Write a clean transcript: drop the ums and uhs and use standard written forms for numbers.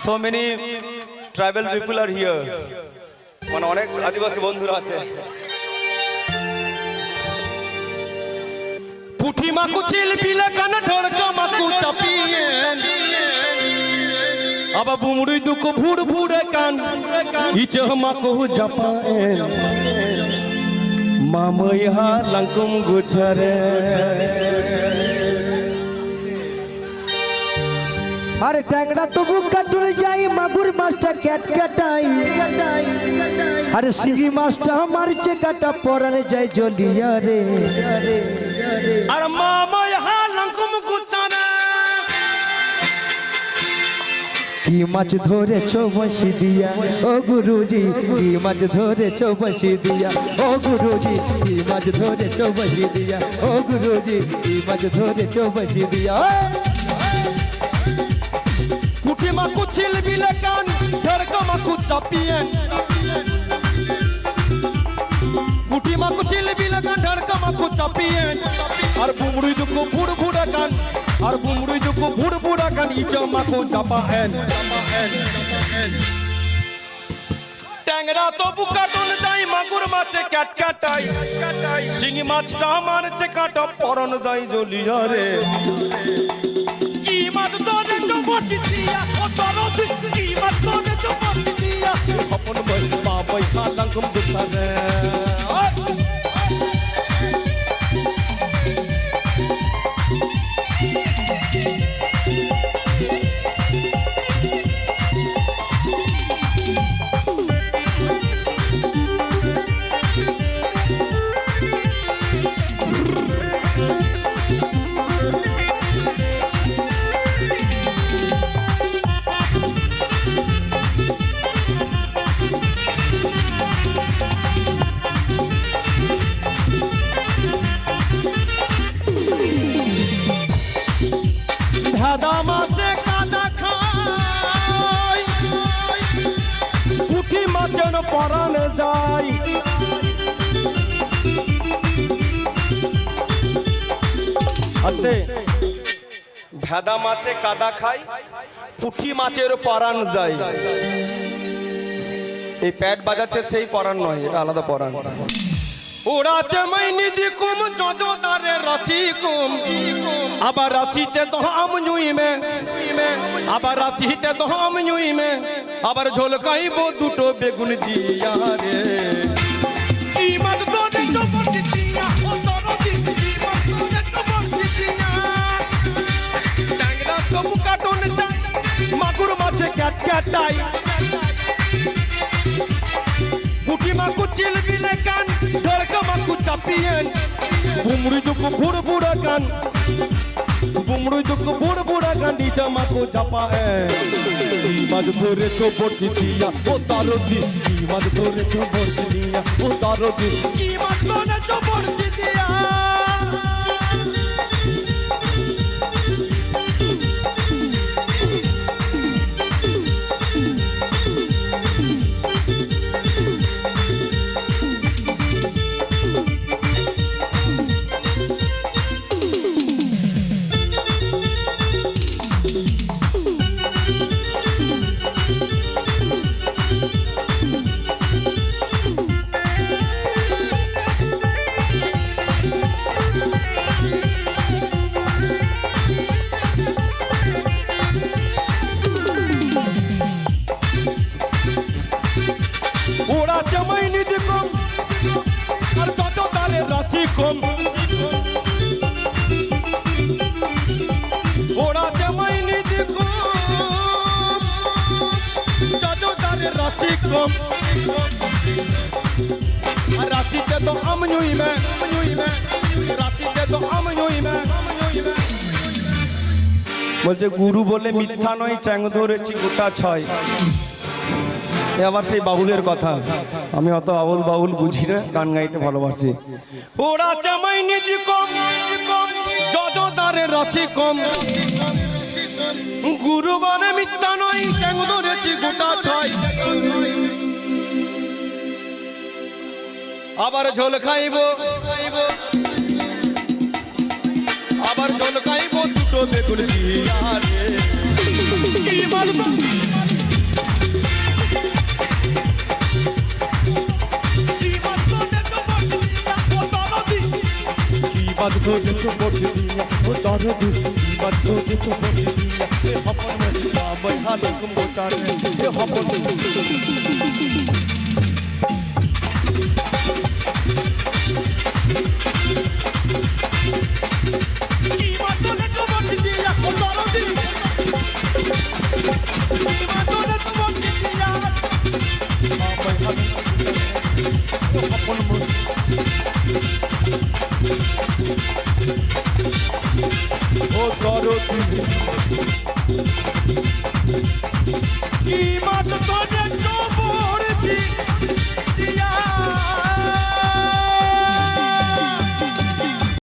so many tribal people are here. মানে অনেক আদিবাসী বন্ধুরা আছে। পুঠি মাকু চিল বিলে কান ঢড়কা মাকু চাপিয়েন আবা বুমড়ুই দুকো ভুড় ভুড়ে কান ইচ মাকু জাপায়েন মামইহা লঙ্কুম গুছারে আরে ট্যাংরা তবু কাটুরে যাই মাগুর মাছটা ক্যাট কাটাই আরে শিঙি মাছটা মারছে কাটা পরানে যায় জলিয়া রে আর মামইহা লঙ্কুম গুছারে কি মাছ ধরেছো বসি দিয়া ও গুরুজি কি মাছ ধরেছো বসি দিয়া ও গুরুজি কি মাছ ধরেছো বসি দিয়া ও গুরুজি কি মাছ ধরেছো বসি দিয়া পুঠি মাকু চিল বিলে কান ঢড়কা মাকু চাপিয়েন পুঠি মাকু চিল বিলে কান ঢড়কা মাকু চাপিয়েন আর বুমড়ুই দুকো ভুড় ভুড়া কান আর বুমড়ুই দুকো ভুড় ভুড়া কান ইচ মাকু চাপায়েন ট্যাংরা তবু কাটন যাই মাগুর মাছে ক্যাট কাটাই শিঙি মাছটা মারছে কাটা পরন যাই জলিয়া রে কি মাছ তোরে চবটি দিয়া ও তরদি কি মাছ তোরে চবটি দিয়া আপন বই বাবাই খালাঙ্গম গুছারে ভাদা মাছে কাদা খাই পুঠি মাছের পরান যায় আতে ভেদা মাছে কাদা খাই পুঠি মাছের পরান যায় এই প্যাড বাজাচ্ছে সেই পরান নয় এটা আলাদা পরান ওড়াতে মাইনি দিকুম যজদারে রাশি কুম আবার রাশিতে তো আম জুইমে আবার রাশিতে তো আম জুইমে আবার ঝোলকাইবো দুটো বেগুন দিয়া রে কি মাছ তোরে চবটি দিয়া ও তরদি কি মাছ তোরে চবটি দিয়া ট্যাংরা তবু কাটন যাই মাগুর মাছে ক্যাট কাটাই পুঠি মাকু চিল বিলে কান ঢড়কা মাকু চাপিয়েন বুমড়ুই দুকো ভুড় ভুড়া কান বুমড়ুই দুকো ভুড় ভুড়া কান ইচ মাকু জাপায়েন কি মাছ ধরেছো বড়শি দিয়া ও তারদি কি মাছ ধরেছো বড়শি দিয়া ও তারদি কি মাছ ধরেছো বড়শি দিয়া ওরা জমাইনি দিকম আর যত তারে রাশি কম ওরা জমাইনি দিকম যত তারে রাশি কম আর রাশিতে তো আম জুইমে রাশিতে তো আম জুইমে বলছে গুরু বলে মিথ্যা নয় চ্যাং ধরেছি গোটা ছয় আবার সেই বাউলের কথা আমি অত আউল বাউল বুঝি না গান গাইতে ভালোবাসি ওরা তেমাই নীতি কম যজদারে রাশি কম গুরু বলে মিথ্যা নয় চ্যাং ধরেছি গোটা ছয় আবার ঝোল খাইবো আবার ঝোল খাইবো দুটো বেগুন দিয়া রে কি মালবা ধরে চুমক দিয়া ও দরদি কি মাছ ধরে চুমক দিয়া এ হপন নাম ঝালক মোচারে এ হপন কি মাছ ধরে চুমক দিয়া ও দরদি কি মাছ ধরে চুমক দিয়া হপন ও দরদি